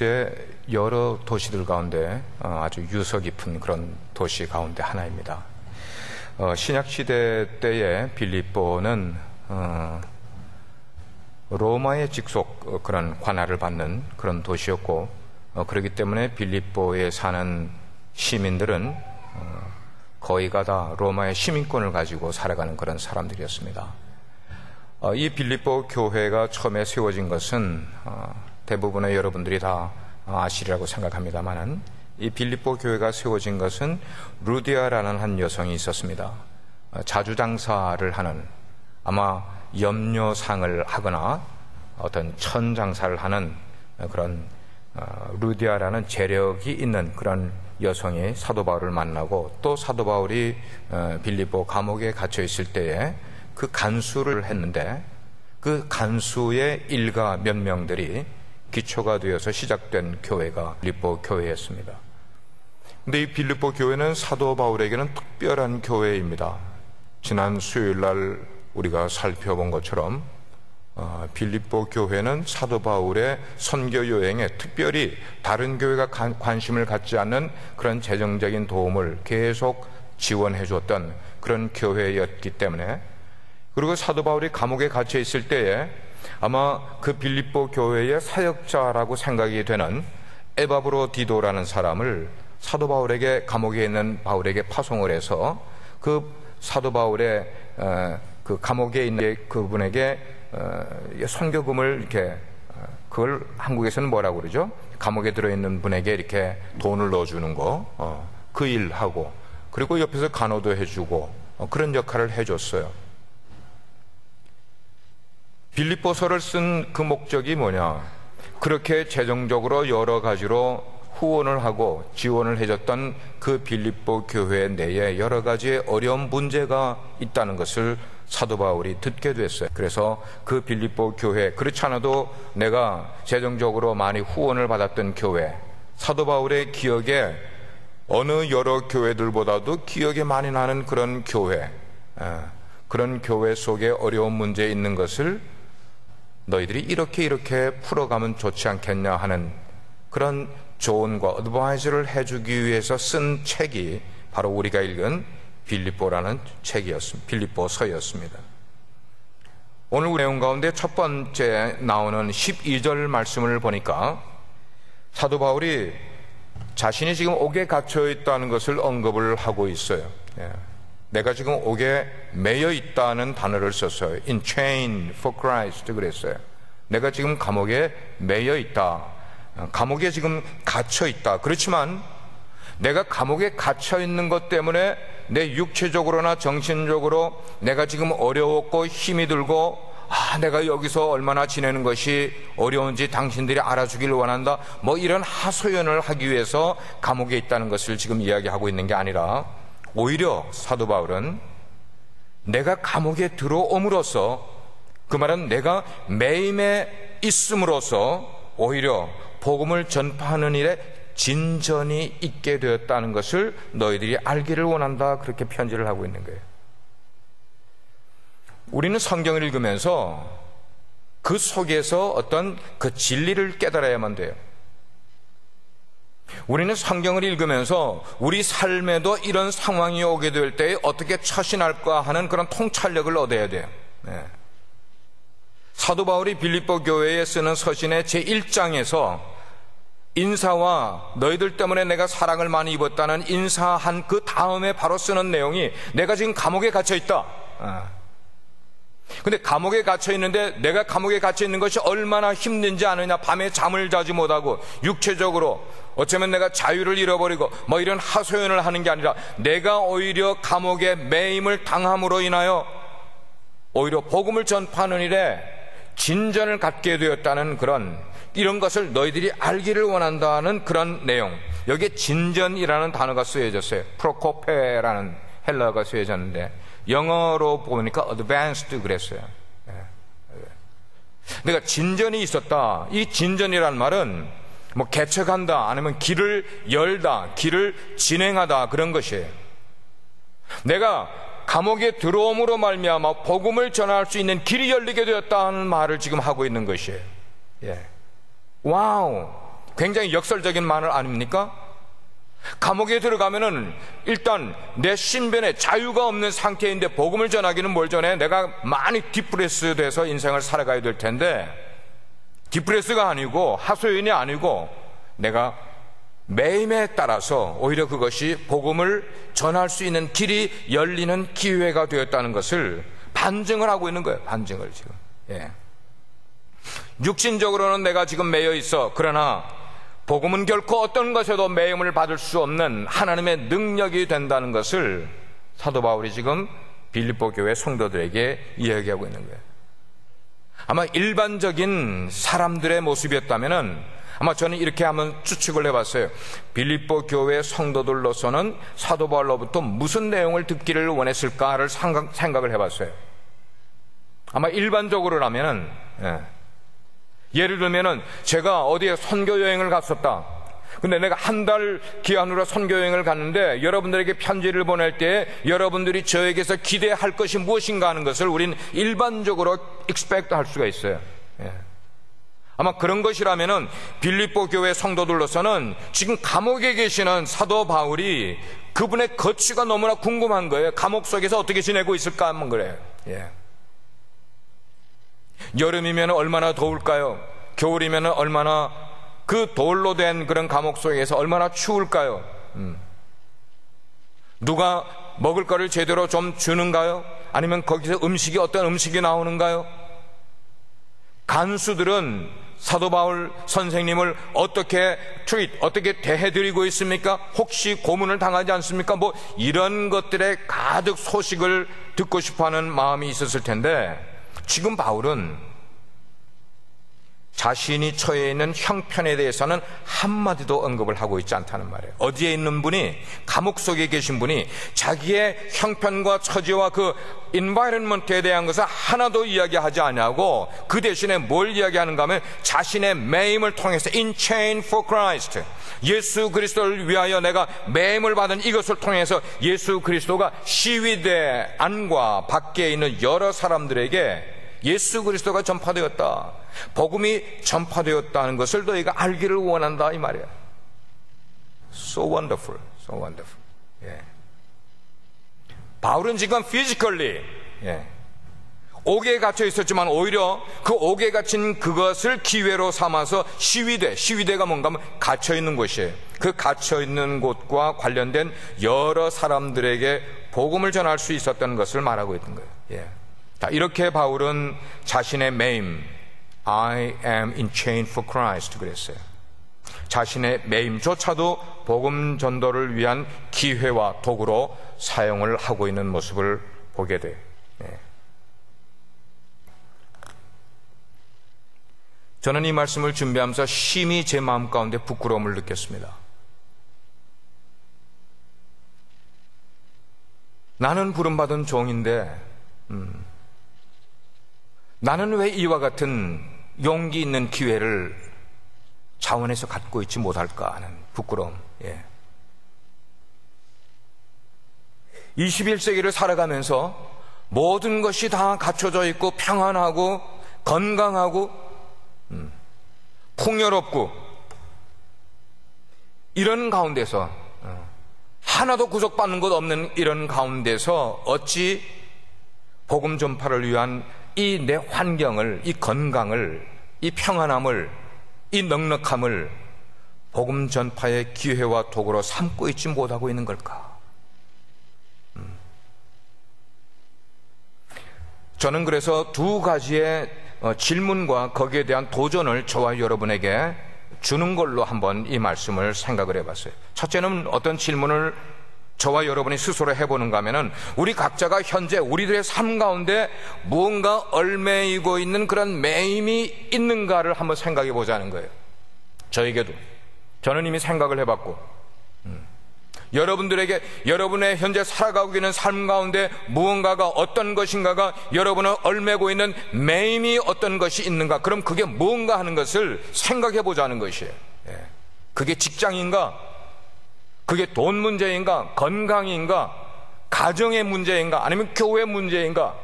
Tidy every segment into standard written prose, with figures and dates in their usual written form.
당시에 여러 도시들 가운데 아주 유서 깊은 그런 도시 가운데 하나입니다. 신약시대 때의 빌립보는 로마의 직속 그런 관할을 받는 그런 도시였고, 그렇기 때문에 빌립보에 사는 시민들은 거의가 다 로마의 시민권을 가지고 살아가는 그런 사람들이었습니다. 이 빌립보 교회가 처음에 세워진 것은 대부분의 여러분들이 다 아시리라고 생각합니다만은, 이 빌립보 교회가 세워진 것은 루디아라는 한 여성이 있었습니다. 자주장사를 하는, 아마 염료상을 하거나 어떤 천장사를 하는 그런 루디아라는 재력이 있는 그런 여성이 사도 바울을 만나고, 또 사도 바울이 빌립보 감옥에 갇혀 있을 때에 그 간수를 했는데, 그 간수의 일가 몇 명들이 기초가 되어서 시작된 교회가 빌립보 교회였습니다. 근데 이 빌립보 교회는 사도 바울에게는 특별한 교회입니다. 지난 수요일 날 우리가 살펴본 것처럼 빌립보 교회는 사도 바울의 선교 여행에 특별히 다른 교회가 관심을 갖지 않는 그런 재정적인 도움을 계속 지원해 줬던 그런 교회였기 때문에, 그리고 사도 바울이 감옥에 갇혀 있을 때에 아마 그 빌립보 교회의 사역자라고 생각이 되는 에바브로디도라는 사람을 사도 바울에게, 감옥에 있는 바울에게 파송을 해서 그 사도 바울의 그 감옥에 있는 그분에게 선교금을 이렇게, 그걸 한국에서는 뭐라고 그러죠? 감옥에 들어있는 분에게 이렇게 돈을 넣어주는 거, 그 일하고, 그리고 옆에서 간호도 해주고 그런 역할을 해줬어요. 빌립보서를 쓴 그 목적이 뭐냐? 그렇게 재정적으로 여러 가지로 후원을 하고 지원을 해줬던 그 빌립보 교회 내에 여러 가지의 어려운 문제가 있다는 것을 사도 바울이 듣게 됐어요. 그래서 그 빌립보 교회, 그렇지 않아도 내가 재정적으로 많이 후원을 받았던 교회, 사도 바울의 기억에 어느 여러 교회들보다도 기억이 많이 나는 그런 교회, 그런 교회 속에 어려운 문제 있는 것을 너희들이 이렇게 풀어가면 좋지 않겠냐 하는 그런 조언과 어드바이저를 해주기 위해서 쓴 책이 바로 우리가 읽은 빌립보라는 책이었습니다. 빌립보서였습니다. 오늘 내용 가운데 첫 번째 나오는 12절 말씀을 보니까 사도 바울이 자신이 지금 옥에 갇혀 있다는 것을 언급을 하고 있어요. 내가 지금 옥에 매여 있다는 단어를 썼어요. In chain for Christ 그랬어요. 내가 지금 감옥에 매여 있다. 감옥에 지금 갇혀 있다. 그렇지만 내가 감옥에 갇혀 있는 것 때문에 내 육체적으로나 정신적으로 내가 지금 어려웠고 힘이 들고, 내가 여기서 얼마나 지내는 것이 어려운지 당신들이 알아주길 원한다, 뭐 이런 하소연을 하기 위해서 감옥에 있다는 것을 지금 이야기하고 있는 게 아니라, 오히려 사도 바울은 내가 감옥에 들어옴으로써, 그 말은 내가 매임에 있음으로써 오히려 복음을 전파하는 일에 진전이 있게 되었다는 것을 너희들이 알기를 원한다, 그렇게 편지를 하고 있는 거예요. 우리는 성경을 읽으면서 그 속에서 어떤 그 진리를 깨달아야만 돼요. 우리는 성경을 읽으면서 우리 삶에도 이런 상황이 오게 될 때에 어떻게 처신할까 하는 그런 통찰력을 얻어야 돼요. 사도 바울이 빌립보 교회에 쓰는 서신의 제1장에서 인사와 너희들 때문에 내가 사랑을 많이 입었다는 인사한 그 다음에 바로 쓰는 내용이 내가 지금 감옥에 갇혀 있다. 근데 감옥에 갇혀 있는데 내가 감옥에 갇혀 있는 것이 얼마나 힘든지 아느냐? 밤에 잠을 자지 못하고 육체적으로 어쩌면 내가 자유를 잃어버리고 뭐 이런 하소연을 하는 게 아니라, 내가 오히려 감옥에 매임을 당함으로 인하여 오히려 복음을 전파하는 일에 진전을 갖게 되었다는 그런, 이런 것을 너희들이 알기를 원한다는 그런 내용. 여기에 진전이라는 단어가 쓰여졌어요. 프로코페라는 헬라어가 쓰여졌는데 영어로 보니까 advanced 그랬어요. 내가 진전이 있었다. 이 진전이란 말은 뭐 개척한다, 아니면 길을 열다, 길을 진행하다, 그런 것이에요. 내가 감옥에 들어옴으로 말미암아 복음을 전할 수 있는 길이 열리게 되었다는 말을 지금 하고 있는 것이에요. 와우, 굉장히 역설적인 말 아닙니까? 감옥에 들어가면은 일단 내 신변에 자유가 없는 상태인데 복음을 전하기는 뭘 전해? 내가 많이 디프레스 돼서 인생을 살아가야 될 텐데, 디프레스가 아니고 하소연이 아니고 내가 매임에 따라서 오히려 그것이 복음을 전할 수 있는 길이 열리는 기회가 되었다는 것을 반증을 하고 있는 거예요. 반증을 지금. 육신적으로는 내가 지금 매여 있어. 그러나 복음은 결코 어떤 것에도 매임을 받을 수 없는 하나님의 능력이 된다는 것을 사도 바울이 지금 빌립보 교회 성도들에게 이야기하고 있는 거예요. 아마 일반적인 사람들의 모습이었다면은 아마 저는 이렇게 한번 추측을 해봤어요. 빌립보 교회 성도들로서는 사도 바울로부터 무슨 내용을 듣기를 원했을까를 생각을 해봤어요. 아마 일반적으로라면은 예를 들면은 제가 어디에 선교 여행을 갔었다. 근데 내가 한 달 기한으로 선교 여행을 갔는데 여러분들에게 편지를 보낼 때 여러분들이 저에게서 기대할 것이 무엇인가 하는 것을 우린 일반적으로 expect 할 수가 있어요. 아마 그런 것이라면은 빌립보 교회 성도들로서는 지금 감옥에 계시는 사도 바울이 그분의 거취가 너무나 궁금한 거예요. 감옥 속에서 어떻게 지내고 있을까 하면 그래요. 여름이면 얼마나 더울까요? 겨울이면 얼마나 그 돌로 된 그런 감옥 속에서 얼마나 추울까요? 누가 먹을 거를 제대로 좀 주는가요? 아니면 거기서 음식이 어떤 음식이 나오는가요? 간수들은 사도 바울 선생님을 어떻게 어떻게 대해드리고 있습니까? 혹시 고문을 당하지 않습니까? 뭐 이런 것들에 가득 소식을 듣고 싶어하는 마음이 있었을 텐데, 지금 바울은 자신이 처해 있는 형편에 대해서는 한마디도 언급을 하고 있지 않다는 말이에요. 어디에 있는 분이, 감옥 속에 계신 분이 자기의 형편과 처지와 그 environment에 대한 것을 하나도 이야기하지 않냐고, 그 대신에 뭘 이야기하는가 하면 자신의 매임을 통해서 in chain for Christ, 예수 그리스도를 위하여 내가 매임을 받은 이것을 통해서 예수 그리스도가 시위대 안과 밖에 있는 여러 사람들에게 예수 그리스도가 전파되었다, 복음이 전파되었다는 것을 너희가 알기를 원한다, 이 말이야. So wonderful, so wonderful. 바울은 지금 physically 옥에 갇혀 있었지만 오히려 그 옥에 갇힌 그것을 기회로 삼아서 시위대가 뭔가 하면 갇혀 있는 곳이에요. 그 갇혀 있는 곳과 관련된 여러 사람들에게 복음을 전할 수 있었던 것을 말하고 있는 거예요. 이렇게 바울은 자신의 매임, I am in chain for Christ 그랬어요. 자신의 매임조차도 복음 전도를 위한 기회와 도구로 사용을 하고 있는 모습을 보게 돼요. 저는 이 말씀을 준비하면서 심히 제 마음 가운데 부끄러움을 느꼈습니다. 나는 부름받은 종인데 나는 왜 이와 같은 용기 있는 기회를 자원에서 갖고 있지 못할까 하는 부끄러움. 21세기를 살아가면서 모든 것이 다 갖춰져 있고 평안하고 건강하고 풍요롭고 이런 가운데서, 하나도 구속받는 것 없는 이런 가운데서 어찌 복음 전파를 위한 이 내 환경을, 이 건강을, 이 평안함을, 이 넉넉함을 복음 전파의 기회와 도구로 삼고 있지 못하고 있는 걸까? 저는 그래서 두 가지의 질문과 거기에 대한 도전을 저와 여러분에게 주는 걸로 한번 이 말씀을 생각을 해봤어요. 첫째는 어떤 질문을 저와 여러분이 스스로 해보는가 하면은, 우리 각자가 현재 우리들의 삶 가운데 무언가 얽매이고 있는 그런 매임이 있는가를 한번 생각해 보자는 거예요. 저에게도, 저는 이미 생각을 해봤고, 여러분들에게 여러분의 현재 살아가고 있는 삶 가운데 무언가가, 어떤 것인가가 여러분을 얽매고 있는 매임이 어떤 것이 있는가, 그럼 그게 무언가 하는 것을 생각해 보자는 것이에요. 그게 직장인가? 그게 돈 문제인가? 건강인가? 가정의 문제인가? 아니면 교회 문제인가?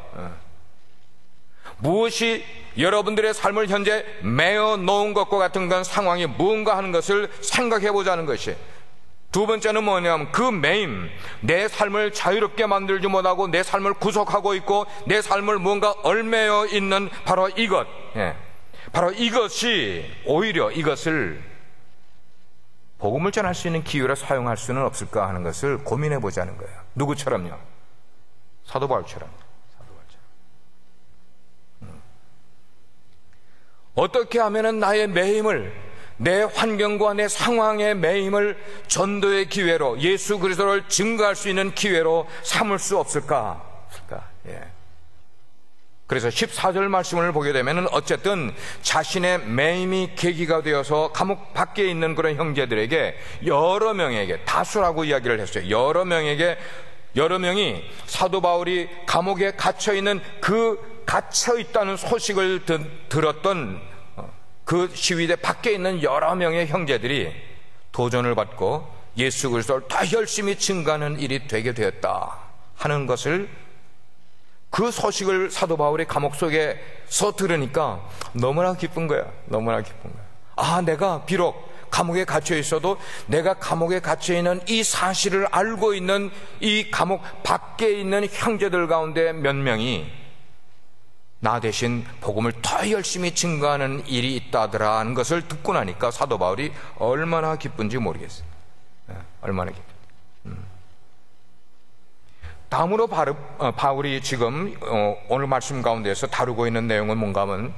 무엇이 여러분들의 삶을 현재 매어 놓은 것과 같은 그런 상황이 무언가 하는 것을 생각해 보자는 것이. 두 번째는 뭐냐면 그 매임, 내 삶을 자유롭게 만들지 못하고 내 삶을 구속하고 있고 내 삶을 무언가 얽매여 있는 바로 이것, 바로 이것이 오히려 이것을 복음을 전할 수 있는 기회로 사용할 수는 없을까 하는 것을 고민해 보자는 거예요. 누구처럼요? 사도 바울처럼. 어떻게 하면은 나의 매임을, 내 환경과 내 상황의 매임을 전도의 기회로, 예수 그리스도를 증거할 수 있는 기회로 삼을 수 없을까? 그래서 14절 말씀을 보게 되면은 어쨌든 자신의 매임이 계기가 되어서 감옥 밖에 있는 그런 형제들에게 여러 명에게, 다수라고 이야기를 했어요. 여러 명이 사도 바울이 감옥에 갇혀 있는 그 갇혀 있다는 소식을 들었던 그 시위대 밖에 있는 여러 명의 형제들이 도전을 받고 예수 그리스도를 더 열심히 증거하는 일이 되게 되었다 하는 것을, 그 소식을 사도 바울이 감옥 속에서 들으니까 너무나 기쁜 거야. 너무나 기쁜 거야. 아, 내가 비록 감옥에 갇혀 있어도 내가 감옥에 갇혀 있는 이 사실을 알고 있는 이 감옥 밖에 있는 형제들 가운데 몇 명이 나 대신 복음을 더 열심히 증거하는 일이 있다더라 하는 것을 듣고 나니까 사도 바울이 얼마나 기쁜지 모르겠어요. 얼마나 기쁜지. 다음으로 바울이 지금 오늘 말씀 가운데서 다루고 있는 내용은 뭔가 하면,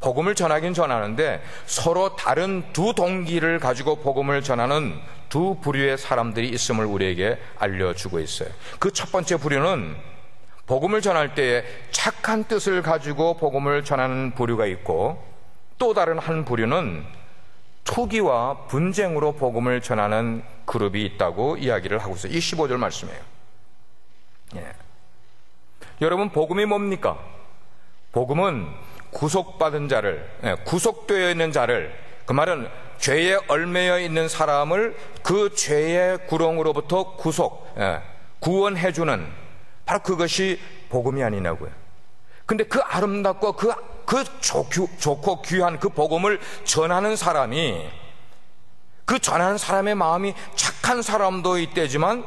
복음을 전하긴 전하는데 서로 다른 두 동기를 가지고 복음을 전하는 두 부류의 사람들이 있음을 우리에게 알려주고 있어요. 그 첫 번째 부류는 복음을 전할 때에 착한 뜻을 가지고 복음을 전하는 부류가 있고, 또 다른 한 부류는 투기와 분쟁으로 복음을 전하는 그룹이 있다고 이야기를 하고 있어요. 이 15절 말씀이에요. 여러분, 복음이 뭡니까? 복음은 구속받은 자를, 구속되어 있는 자를, 그 말은 죄에 얽매여 있는 사람을 그 죄의 구렁으로부터 구원해주는, 바로 그것이 복음이 아니냐고요. 근데 그 아름답고 그 좋고 귀한 그 복음을 전하는 사람이, 그 전하는 사람의 마음이 착한 사람도 있대지만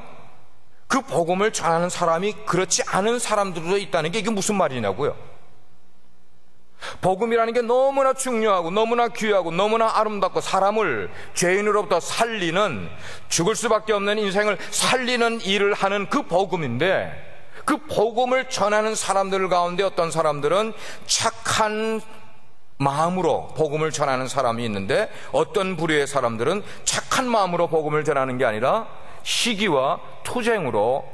그 복음을 전하는 사람이 그렇지 않은 사람들도 있다는 게 이게 무슨 말이냐고요. 복음이라는 게 너무나 중요하고 너무나 귀하고 너무나 아름답고 사람을 죄인으로부터 살리는, 죽을 수밖에 없는 인생을 살리는 일을 하는 그 복음인데, 그 복음을 전하는 사람들 가운데 어떤 사람들은 착한 마음으로 복음을 전하는 사람이 있는데, 어떤 부류의 사람들은 착한 마음으로 복음을 전하는 게 아니라 시기와 투쟁으로,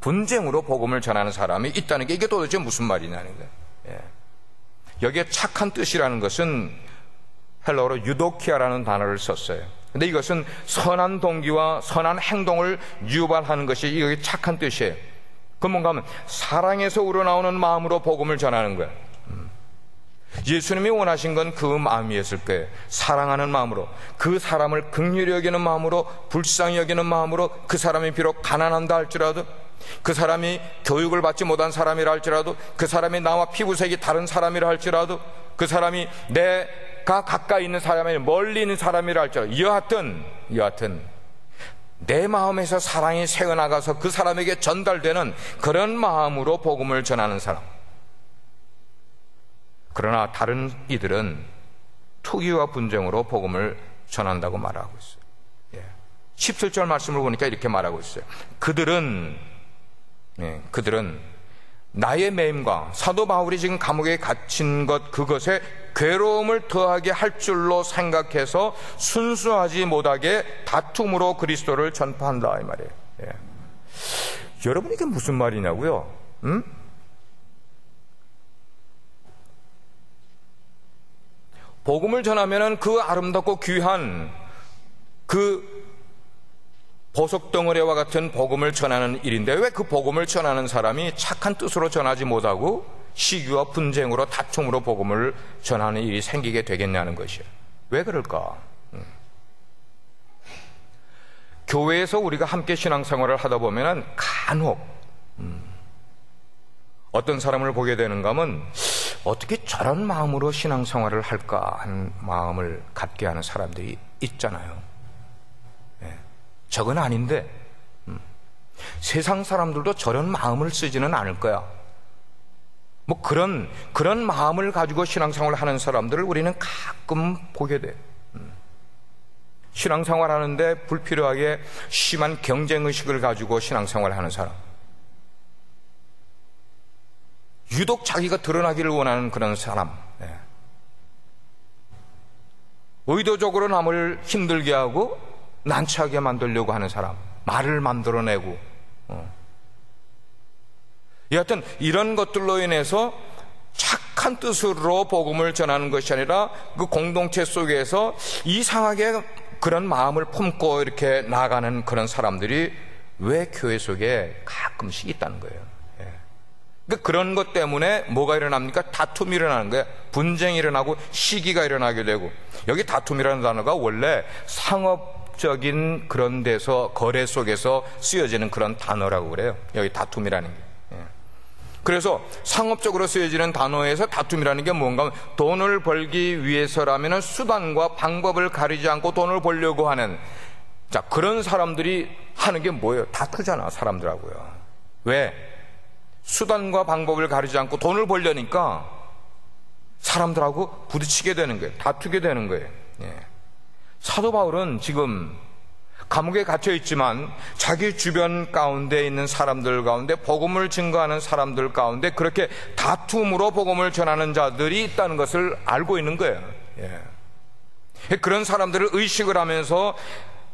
분쟁으로 복음을 전하는 사람이 있다는 게 이게 도대체 무슨 말이냐는 거예요. 여기에 착한 뜻이라는 것은 헬라어로 유도키아라는 단어를 썼어요. 근데 이것은 선한 동기와 선한 행동을 유발하는 것이 이게 착한 뜻이에요. 그건 뭔가 하면 사랑에서 우러나오는 마음으로 복음을 전하는 거예요. 예수님이 원하신 건 그 마음이었을 거예요. 사랑하는 마음으로, 그 사람을 긍휼히 여기는 마음으로, 불쌍히 여기는 마음으로, 그 사람이 비록 가난한다 할지라도, 그 사람이 교육을 받지 못한 사람이라 할지라도, 그 사람이 나와 피부색이 다른 사람이라 할지라도, 그 사람이 내가 가까이 있는 사람이 멀리 있는 사람이라 할지라도, 여하튼 내 마음에서 사랑이 새어나가서 그 사람에게 전달되는 그런 마음으로 복음을 전하는 사람. 그러나 다른 이들은 투기와 분쟁으로 복음을 전한다고 말하고 있어요. 17절 말씀을 보니까 이렇게 말하고 있어요. 그들은 나의 매임과 사도 바울이 지금 감옥에 갇힌 것, 그것에 괴로움을 더하게 할 줄로 생각해서 순수하지 못하게 다툼으로 그리스도를 전파한다, 이 말이에요. 여러분, 이게 무슨 말이냐고요? 복음을 전하면은 그 아름답고 귀한 그 보석 덩어리와 같은 복음을 전하는 일인데, 왜 그 복음을 전하는 사람이 착한 뜻으로 전하지 못하고 시기와 분쟁으로 다툼으로 복음을 전하는 일이 생기게 되겠냐는 것이에요. 왜 그럴까? 교회에서 우리가 함께 신앙생활을 하다 보면은 간혹 어떤 사람을 보게 되는가 하면 어떻게 저런 마음으로 신앙생활을 할까 하는 마음을 갖게 하는 사람들이 있잖아요. 예. 저건 아닌데 세상 사람들도 저런 마음을 쓰지는 않을 거야. 뭐 그런 마음을 가지고 신앙생활을 하는 사람들을 우리는 가끔 보게 돼. 신앙생활 하는데 불필요하게 심한 경쟁의식을 가지고 신앙생활을 하는 사람, 유독 자기가 드러나기를 원하는 그런 사람, 의도적으로 남을 힘들게 하고 난처하게 만들려고 하는 사람, 말을 만들어내고, 여하튼 이런 것들로 인해서 착한 뜻으로 복음을 전하는 것이 아니라 그 공동체 속에서 이상하게 그런 마음을 품고 이렇게 나가는 그런 사람들이 왜 교회 속에 가끔씩 있다는 거예요. 그러니까 그런 것 때문에 뭐가 일어납니까? 다툼이 일어나는 거예요. 분쟁이 일어나고 시기가 일어나게 되고, 여기 다툼이라는 단어가 원래 상업적인 그런 데서 거래 속에서 쓰여지는 그런 단어라고 그래요. 여기 다툼이라는 게. 그래서 상업적으로 쓰여지는 단어에서 다툼이라는 게 뭔가 하면 돈을 벌기 위해서라면 수단과 방법을 가리지 않고 돈을 벌려고 하는, 자, 그런 사람들이 하는 게 뭐예요? 다투잖아, 사람들하고요. 왜? 수단과 방법을 가리지 않고 돈을 벌려니까 사람들하고 부딪히게 되는 거예요. 다투게 되는 거예요. 사도 바울은 지금 감옥에 갇혀 있지만 자기 주변 가운데 있는 사람들 가운데, 복음을 증거하는 사람들 가운데 그렇게 다툼으로 복음을 전하는 자들이 있다는 것을 알고 있는 거예요. 그런 사람들을 의식을 하면서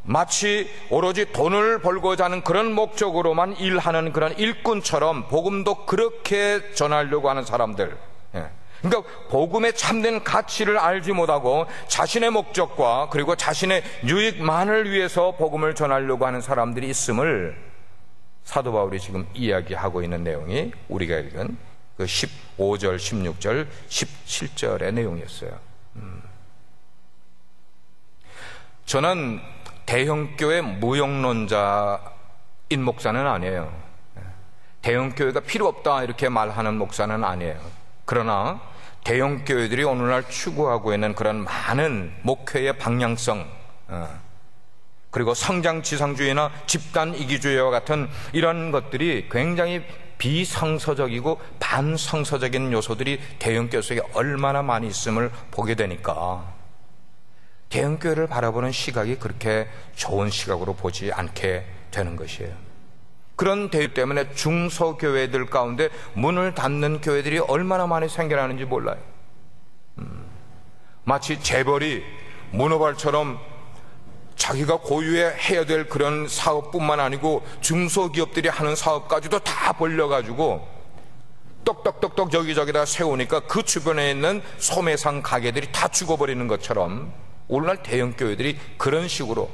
마치 오로지 돈을 벌고자 하는 그런 목적으로만 일하는 그런 일꾼처럼 복음도 그렇게 전하려고 하는 사람들, 그러니까 복음의 참된 가치를 알지 못하고 자신의 목적과 그리고 자신의 유익만을 위해서 복음을 전하려고 하는 사람들이 있음을 사도 바울이 지금 이야기하고 있는 내용이 우리가 읽은 그 15절, 16절, 17절의 내용이었어요. 저는 대형교회 무용론자인 목사는 아니에요. 대형교회가 필요 없다 이렇게 말하는 목사는 아니에요. 그러나 대형교회들이 오늘날 추구하고 있는 그런 많은 목회의 방향성, 그리고 성장지상주의나 집단이기주의와 같은 이런 것들이 굉장히 비성서적이고 반성서적인 요소들이 대형교회 속에 얼마나 많이 있음을 보게 되니까 대형교회를 바라보는 시각이 그렇게 좋은 시각으로 보지 않게 되는 것이에요. 그런 대유 때문에 중소교회들 가운데 문을 닫는 교회들이 얼마나 많이 생겨나는지 몰라요. 마치 재벌이 문어발처럼 자기가 고유해 해야 될 그런 사업뿐만 아니고 중소기업들이 하는 사업까지도 다 벌려가지고 떡떡떡떡 여기저기다 세우니까 그 주변에 있는 소매상 가게들이 다 죽어버리는 것처럼 오늘날 대형교회들이 그런 식으로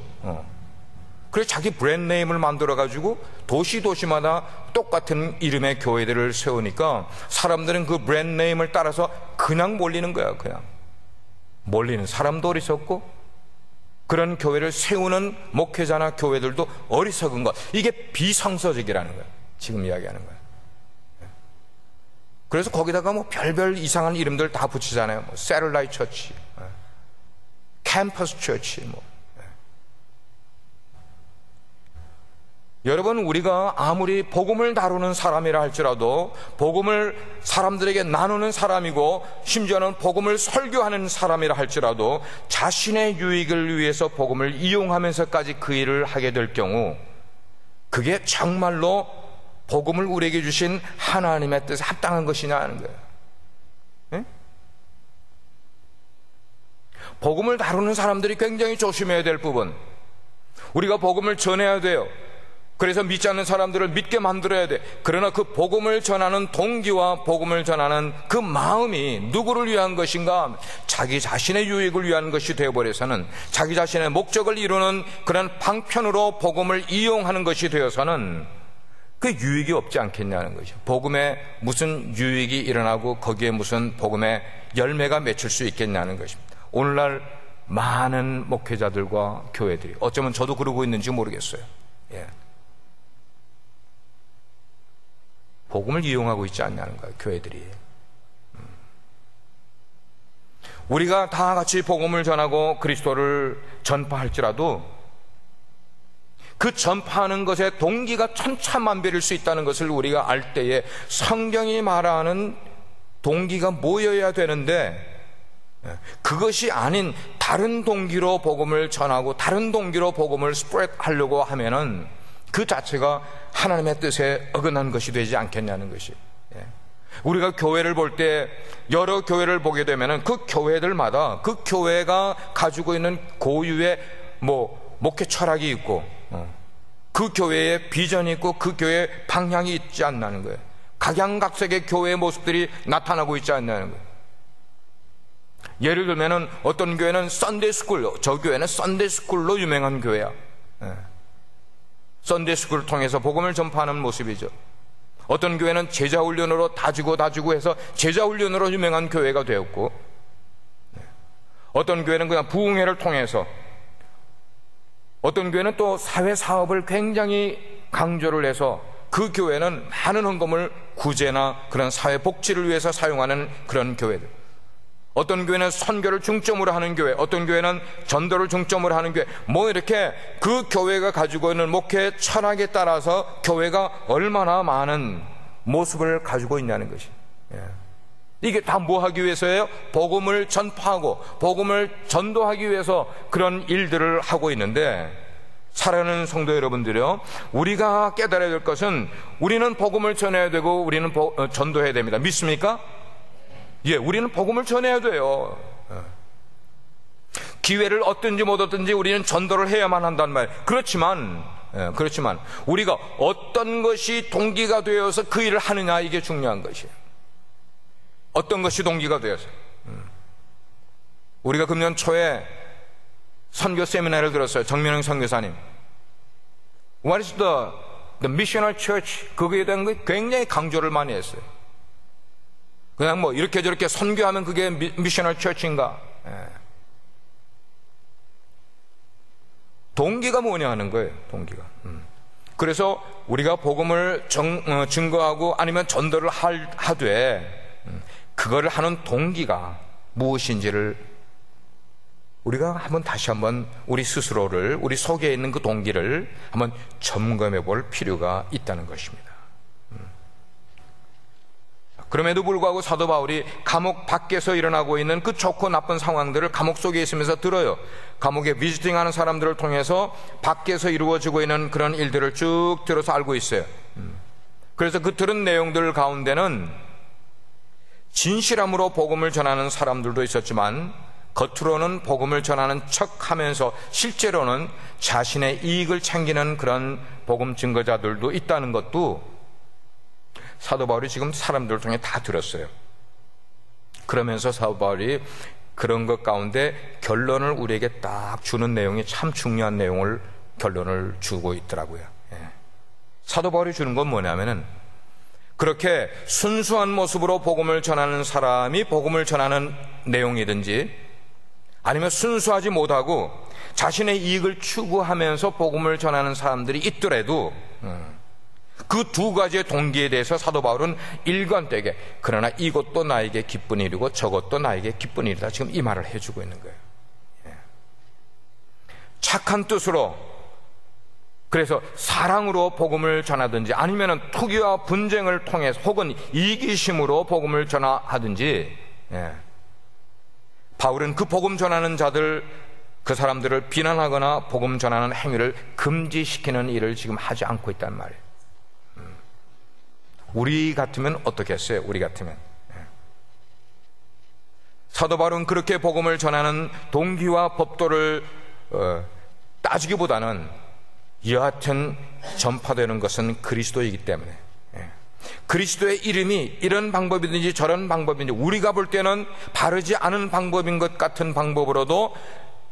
그래서 자기 브랜드네임을 만들어가지고 도시마다 똑같은 이름의 교회들을 세우니까 사람들은 그 브랜드네임을 따라서 그냥 몰리는 거야. 그냥 몰리는 사람도 어리석고 그런 교회를 세우는 목회자나 교회들도 어리석은 것, 이게 비성서적이라는 거야. 지금 이야기하는 거야. 그래서 거기다가 뭐 별별 이상한 이름들 다 붙이잖아요. 뭐 세틀라이트 처치, 캠퍼스 처치, 뭐. 여러분, 우리가 아무리 복음을 다루는 사람이라 할지라도, 복음을 사람들에게 나누는 사람이고 심지어는 복음을 설교하는 사람이라 할지라도 자신의 유익을 위해서 복음을 이용하면서까지 그 일을 하게 될 경우, 그게 정말로 복음을 우리에게 주신 하나님의 뜻에 합당한 것이냐 하는 거예요. 네? 복음을 다루는 사람들이 굉장히 조심해야 될 부분, 우리가 복음을 전해야 돼요. 그래서 믿지 않는 사람들을 믿게 만들어야 돼. 그러나 그 복음을 전하는 동기와 복음을 전하는 그 마음이 누구를 위한 것인가? 자기 자신의 유익을 위한 것이 되어버려서는, 자기 자신의 목적을 이루는 그런 방편으로 복음을 이용하는 것이 되어서는 그 유익이 없지 않겠냐는 것이죠. 복음에 무슨 유익이 일어나고 거기에 무슨 복음의 열매가 맺힐 수 있겠냐는 것입니다. 오늘날 많은 목회자들과 교회들이, 어쩌면 저도 그러고 있는지 모르겠어요. 복음을 이용하고 있지 않냐는 거예요, 교회들이. 우리가 다 같이 복음을 전하고 그리스도를 전파할지라도 그 전파하는 것에 동기가 천차만별일 수 있다는 것을 우리가 알 때에 성경이 말하는 동기가 뭐여야 되는데, 그것이 아닌 다른 동기로 복음을 전하고 다른 동기로 복음을 스프레드 하려고 하면은 그 자체가 하나님의 뜻에 어긋난 것이 되지 않겠냐는 것이. 우리가 교회를 볼 때 여러 교회를 보게 되면은 그 교회들마다 그 교회가 가지고 있는 고유의 목회 철학이 있고, 그 교회의 비전이 있고 그 교회의 방향이 있지 않나는 거예요. 각양각색의 교회의 모습들이 나타나고 있지 않나는 거예요. 예를 들면은 어떤 교회는 썬데이스쿨, 저 교회는 썬데이스쿨로 유명한 교회야. 썬데이스쿨을 통해서 복음을 전파하는 모습이죠. 어떤 교회는 제자훈련으로 다지고 해서 제자훈련으로 유명한 교회가 되었고, 어떤 교회는 그냥 부흥회를 통해서, 어떤 교회는 또 사회사업을 굉장히 강조를 해서 그 교회는 많은 헌금을 구제나 그런 사회복지를 위해서 사용하는 그런 교회들. 어떤 교회는 선교를 중점으로 하는 교회, 어떤 교회는 전도를 중점으로 하는 교회, 이렇게 그 교회가 가지고 있는 목회 철학에 따라서 교회가 얼마나 많은 모습을 가지고 있냐는 것이. 이게 다 뭐 하기 위해서예요? 복음을 전파하고 복음을 전도하기 위해서 그런 일들을 하고 있는데, 사랑하는 성도 여러분들이요, 우리가 깨달아야 될 것은 우리는 복음을 전해야 되고 우리는 전도해야 됩니다. 믿습니까? 예, 우리는 복음을 전해야 돼요. 기회를 얻든지 못 얻든지 우리는 전도를 해야만 한단 말이에요. 그렇지만 우리가 어떤 것이 동기가 되어서 그 일을 하느냐, 이게 중요한 것이에요. 어떤 것이 동기가 되어서. 우리가 금년 초에 선교 세미나를 들었어요. 정민영 선교사님. What is the missional church? 그거에 대한 거 굉장히 강조를 많이 했어요. 그냥 이렇게 저렇게 선교하면 그게 미셔널 처치인가? 동기가 뭐냐 하는 거예요. 동기가. 그래서 우리가 복음을 증거하고 아니면 전도를 하되 그거를 하는 동기가 무엇인지를 우리가 다시 한번 우리 스스로를, 우리 속에 있는 그 동기를 한번 점검해 볼 필요가 있다는 것입니다. 그럼에도 불구하고 사도 바울이 감옥 밖에서 일어나고 있는 그 좋고 나쁜 상황들을 감옥 속에 있으면서 들어요. 감옥에 비지팅하는 사람들을 통해서 밖에서 이루어지고 있는 그런 일들을 쭉 들어서 알고 있어요. 그래서 그 들은 내용들 가운데는 진실함으로 복음을 전하는 사람들도 있었지만, 겉으로는 복음을 전하는 척하면서 실제로는 자신의 이익을 챙기는 그런 복음 증거자들도 있다는 것도 사도 바울이 지금 사람들을 통해 다 들었어요. 그러면서 사도 바울이 그런 것 가운데 결론을 우리에게 딱 주는 내용이 참 중요한 내용을 결론을 주고 있더라고요. 사도 바울이 주는 건 뭐냐면은, 그렇게 순수한 모습으로 복음을 전하는 사람이 복음을 전하는 내용이든지, 아니면 순수하지 못하고 자신의 이익을 추구하면서 복음을 전하는 사람들이 있더라도 그 두 가지의 동기에 대해서 사도 바울은 일관되게, 그러나 이것도 나에게 기쁜 일이고 저것도 나에게 기쁜 일이다, 지금 이 말을 해주고 있는 거예요. 착한 뜻으로, 그래서 사랑으로 복음을 전하든지 아니면 투기와 분쟁을 통해서 혹은 이기심으로 복음을 전하든지, 바울은 그 복음 전하는 자들, 그 사람들을 비난하거나 복음 전하는 행위를 금지시키는 일을 지금 하지 않고 있단 말이에요. 우리 같으면 어떻게 했어요? 우리 같으면 사도 바울은 그렇게 복음을 전하는 동기와 법도를 따지기보다는 여하튼 전파되는 것은 그리스도이기 때문에, 그리스도의 이름이 이런 방법이든지 저런 방법이든지 우리가 볼 때는 바르지 않은 방법인 것 같은 방법으로도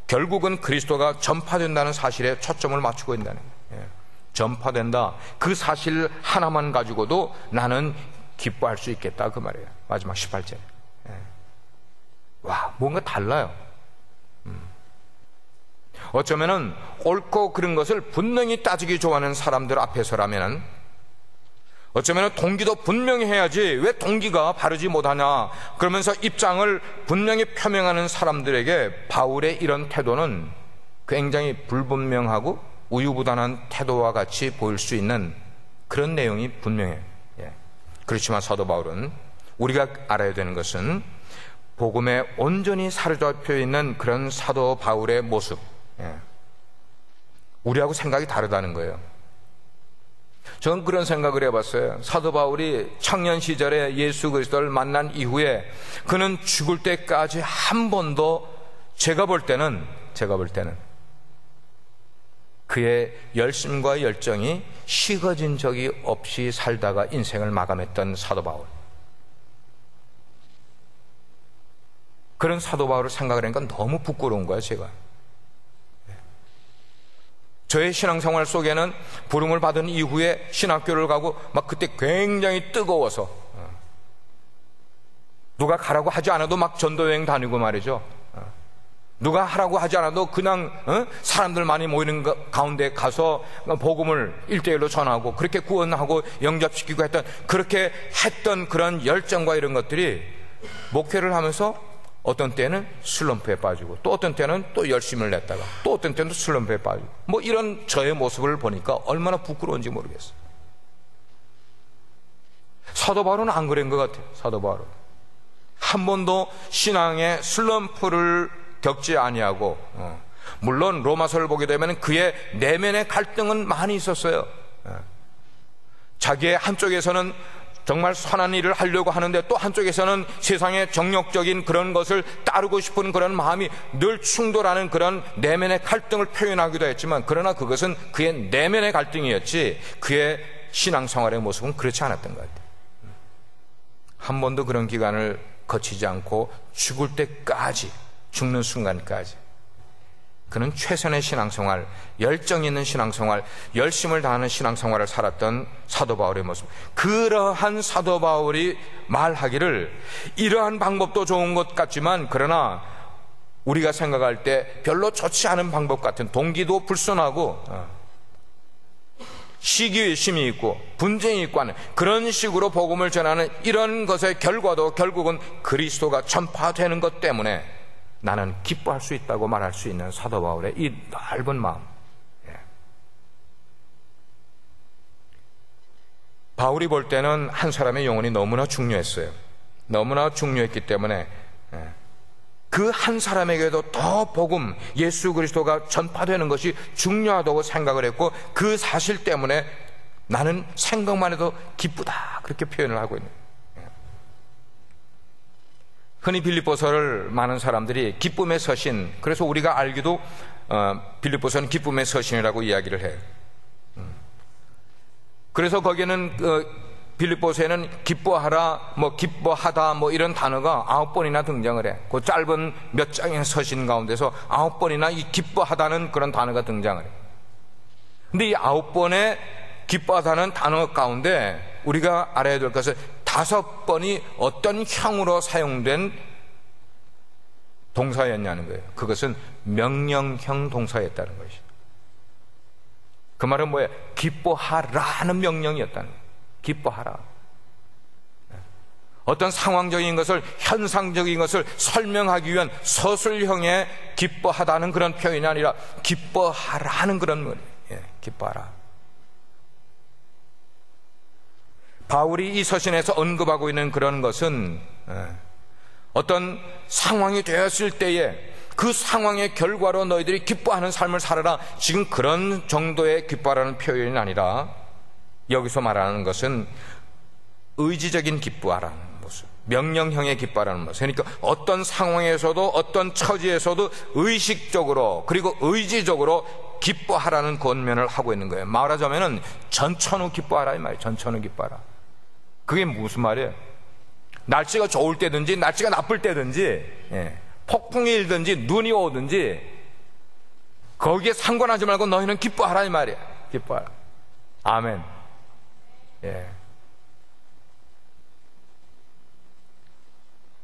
결국은 그리스도가 전파된다는 사실에 초점을 맞추고 있다는 거예요. 전파된다, 그 사실 하나만 가지고도 나는 기뻐할 수 있겠다, 그 말이에요. 마지막 18절. 와, 뭔가 달라요. 어쩌면은 옳고 그른 것을 분명히 따지기 좋아하는 사람들 앞에서라면은, 어쩌면 동기도 분명히 해야지 왜 동기가 바르지 못하냐 그러면서 입장을 분명히 표명하는 사람들에게 바울의 이런 태도는 굉장히 불분명하고 우유부단한 태도와 같이 보일 수 있는 그런 내용이 분명해요. 그렇지만 사도 바울은 우리가 알아야 되는 것은 복음에 온전히 사로잡혀 있는 그런 사도 바울의 모습, 우리하고 생각이 다르다는 거예요. 저는 그런 생각을 해봤어요. 사도 바울이 청년 시절에 예수 그리스도를 만난 이후에 그는 죽을 때까지 한 번도 제가 볼 때는 그의 열심과 열정이 식어진 적이 없이 살다가 인생을 마감했던 사도 바울. 그런 사도 바울을 생각을 하니까 너무 부끄러운 거야, 제가. 저의 신앙생활 속에는 부름을 받은 이후에 신학교를 가고 막 그때 굉장히 뜨거워서 누가 가라고 하지 않아도 막 전도여행 다니고 말이죠. 누가 하라고 하지 않아도 그냥 사람들 많이 모이는 가운데 가서 복음을 1:1로 전하고 그렇게 구원하고 영접시키고 그렇게 했던 그런 열정과 이런 것들이 목회를 하면서 어떤 때는 슬럼프에 빠지고 또 어떤 때는 또 열심을 냈다가 또 어떤 때는 슬럼프에 빠지고 뭐 이런 저의 모습을 보니까 얼마나 부끄러운지 모르겠어요. 사도 바울은 안 그런 것 같아요. 사도 바울은 한 번도 신앙의 슬럼프를 겪지 아니하고 물론 로마서를 보게 되면 그의 내면의 갈등은 많이 있었어요. 자기의 한쪽에서는 정말 선한 일을 하려고 하는데 또 한쪽에서는 세상의 정욕적인 그런 것을 따르고 싶은 그런 마음이 늘 충돌하는 그런 내면의 갈등을 표현하기도 했지만 그러나 그것은 그의 내면의 갈등이었지 그의 신앙생활의 모습은 그렇지 않았던 것 같아요. 한 번도 그런 기간을 거치지 않고 죽을 때까지, 죽는 순간까지 그는 최선의 신앙생활, 열정 있는 신앙생활, 열심을 다하는 신앙생활을 살았던 사도 바울의 모습. 그러한 사도 바울이 말하기를 이러한 방법도 좋은 것 같지만 그러나 우리가 생각할 때 별로 좋지 않은 방법 같은 동기도 불순하고 시기의심이 있고 분쟁이 있고 하는 그런 식으로 복음을 전하는 이런 것의 결과도 결국은 그리스도가 전파되는 것 때문에 나는 기뻐할 수 있다고 말할 수 있는 사도 바울의 이 넓은 마음. 바울이 볼 때는 한 사람의 영혼이 너무나 중요했어요. 너무나 중요했기 때문에 그 한 사람에게도 더 복음, 예수 그리스도가 전파되는 것이 중요하다고 생각을 했고 그 사실 때문에 나는 생각만 해도 기쁘다 그렇게 표현을 하고 있는 거예요. 흔히 빌립보서를 많은 사람들이 기쁨의 서신, 그래서 우리가 알기도 빌립보서는 기쁨의 서신이라고 이야기를 해요. 그래서 거기에는 빌립보서에는 기뻐하라, 기뻐하다 이런 단어가 9번이나 등장을 해. 그 짧은 몇 장의 서신 가운데서 9번이나 이 기뻐하다는 그런 단어가 등장을 해. 근데 이 9번의 기뻐하다는 단어 가운데 우리가 알아야 될 것은 5번이 어떤 형으로 사용된 동사였냐는 거예요. 그것은 명령형 동사였다는 것이죠. 그 말은 뭐예요? 기뻐하라는 명령이었다는 거예요. 기뻐하라. 어떤 상황적인 것을, 현상적인 것을 설명하기 위한 서술형의 기뻐하다는 그런 표현이 아니라 기뻐하라는 그런 말이에요. 기뻐하라. 바울이 이 서신에서 언급하고 있는 그런 것은 어떤 상황이 되었을 때에 그 상황의 결과로 너희들이 기뻐하는 삶을 살아라, 지금 그런 정도의 기뻐하라는 표현이 아니라 여기서 말하는 것은 의지적인 기뻐하라는 모습, 명령형의 기뻐하라는 모습. 그러니까 어떤 상황에서도 어떤 처지에서도 의식적으로 그리고 의지적으로 기뻐하라는 권면을 하고 있는 거예요. 말하자면은 전천후 기뻐하라 이 말이에요. 전천후 기뻐하라. 그게 무슨 말이에요? 날씨가 좋을 때든지 날씨가 나쁠 때든지 폭풍이 일든지 눈이 오든지 거기에 상관하지 말고 너희는 기뻐하라 이 말이에요. 기뻐하라. 아멘.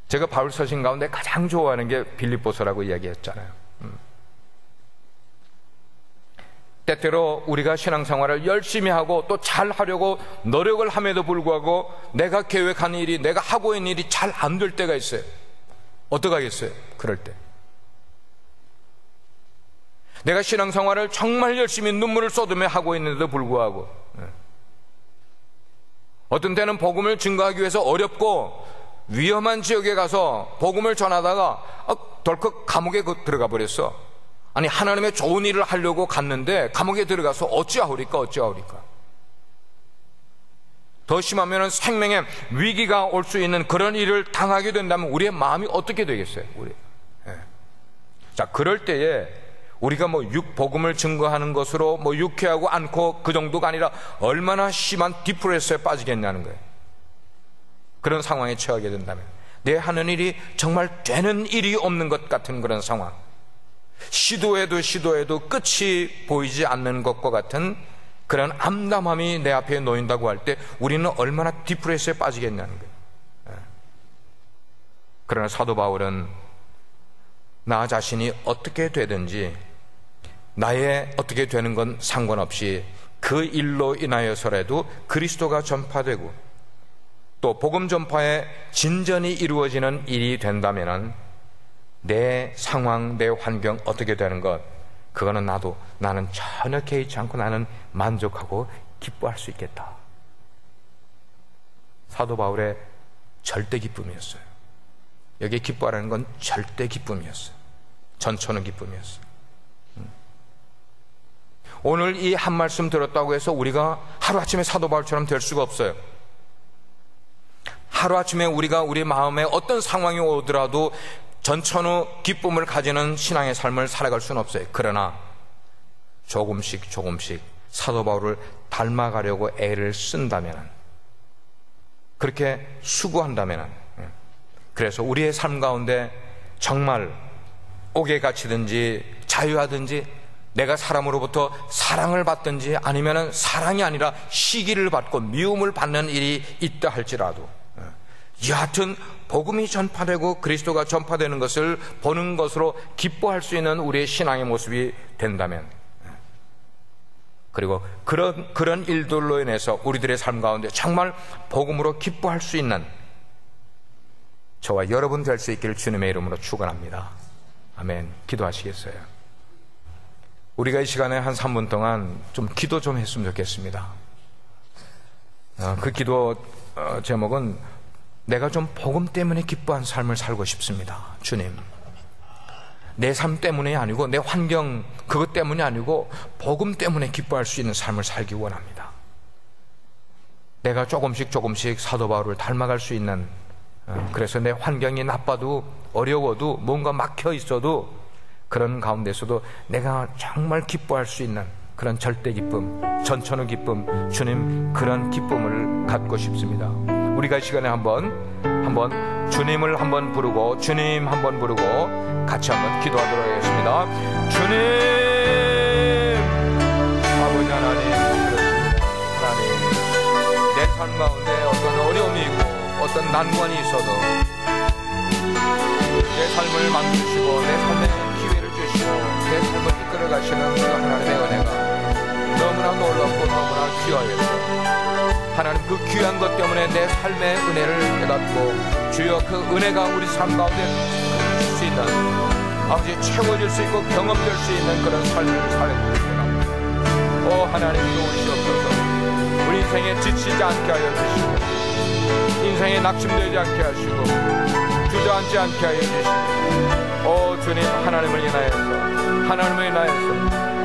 제가 바울 서신 가운데 가장 좋아하는 게 빌립보서라고 이야기했잖아요. 때때로 우리가 신앙생활을 열심히 하고 또 잘하려고 노력을 함에도 불구하고 내가 계획한 일이, 내가 하고 있는 일이 잘 안 될 때가 있어요. 어떡하겠어요? 그럴 때 내가 신앙생활을 정말 열심히 눈물을 쏟으며 하고 있는데도 불구하고 어떤 때는 복음을 증거하기 위해서 어렵고 위험한 지역에 가서 복음을 전하다가 덜컥 감옥에 들어가 버렸어. 아니, 하나님의 좋은 일을 하려고 갔는데 감옥에 들어가서 어찌하오리까. 더 심하면 생명의 위기가 올 수 있는 그런 일을 당하게 된다면 우리의 마음이 어떻게 되겠어요? 자, 그럴 때에 우리가 복음을 증거하는 것으로 유쾌하고 않고 그 정도가 아니라 얼마나 심한 디프레스에 빠지겠냐는 거예요. 그런 상황에 처하게 된다면 내 하는 일이 정말 되는 일이 없는 것 같은 그런 상황, 시도해도 끝이 보이지 않는 것과 같은 그런 암담함이 내 앞에 놓인다고 할 때 우리는 얼마나 디프레스에 빠지겠냐는 거예요. 그러나 사도 바울은 나 자신이 어떻게 되든지 나의 어떻게 되는 건 상관없이 그 일로 인하여서라도 그리스도가 전파되고 또 복음 전파에 진전이 이루어지는 일이 된다면 내 상황, 내 환경 어떻게 되는 것, 그거는 나는 전혀 개의치 않고 나는 만족하고 기뻐할 수 있겠다. 사도 바울의 절대 기쁨이었어요. 여기에 기뻐하라는 건 절대 기쁨이었어요. 전천후 기쁨이었어요. 오늘 이 한 말씀 들었다고 해서 우리가 하루아침에 사도 바울처럼 될 수가 없어요. 하루아침에 우리가 우리 마음에 어떤 상황이 오더라도 전천후 기쁨을 가지는 신앙의 삶을 살아갈 수는 없어요. 그러나 조금씩 사도 바울을 닮아가려고 애를 쓴다면, 그렇게 수고한다면, 그래서 우리의 삶 가운데 정말 옥에 갇히든지 자유하든지 내가 사람으로부터 사랑을 받든지 아니면 사랑이 아니라 시기를 받고 미움을 받는 일이 있다 할지라도 여하튼 복음이 전파되고 그리스도가 전파되는 것을 보는 것으로 기뻐할 수 있는 우리의 신앙의 모습이 된다면, 그리고 그런 일들로 인해서 우리들의 삶 가운데 정말 복음으로 기뻐할 수 있는 저와 여러분 될 수 있기를 주님의 이름으로 축원합니다. 아멘. 기도하시겠어요? 우리가 이 시간에 한 3분 동안 좀 기도 좀 했으면 좋겠습니다. 그 기도 제목은 내가 좀 복음 때문에 기뻐한 삶을 살고 싶습니다. 주님, 내 삶 때문이 아니고 내 환경 그것 때문이 아니고 복음 때문에 기뻐할 수 있는 삶을 살기 원합니다. 내가 조금씩 사도 바울을 닮아갈 수 있는, 그래서 내 환경이 나빠도 어려워도 뭔가 막혀 있어도 그런 가운데서도 내가 정말 기뻐할 수 있는 그런 절대 기쁨, 전천후 기쁨, 주님 그런 기쁨을 갖고 싶습니다. 우리가 이 시간에 한번 주님을 한번 부르고 주님 한번 부르고 같이 한번 기도하도록 하겠습니다. 주님, 아버지 하나님, 내 삶 가운데 어떤 어려움이 있고 어떤 난관이 있어도 내 삶을 만드시고 내 삶에 기회를 주시고 내 삶을 이끌어 가시는 그 하나님의 은혜가 너무나 놀랍고 너무나 귀하겠어요. 하나님, 그 귀한 것 때문에 내 삶의 은혜를 깨닫고 주여 그 은혜가 우리 삶 가운데 줄 수 있는, 아버지 채워질 수 있고 경험될 수 있는 그런 삶을 살아주시구나. 오 하나님, 도우시옵소서. 우리 인생에 지치지 않게 하여 주시고 인생에 낙심되지 않게 하시고 주저앉지 않게 하여 주시고, 오 주님, 하나님을 인하여서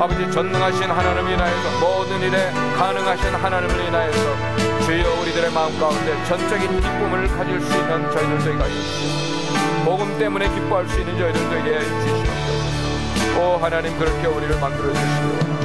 아버지 전능하신 하나님을 인하여서 모든 일에 가능하신 하나님을 인하여서 주여 우리들의 마음 가운데 전적인 기쁨을 가질 수 있는 저희들 되게 하여 주시옵소서. 복음 때문에 기뻐할 수 있는 저희들 되게 해 주시옵소서. 오 하나님, 그렇게 우리를 만들어 주시고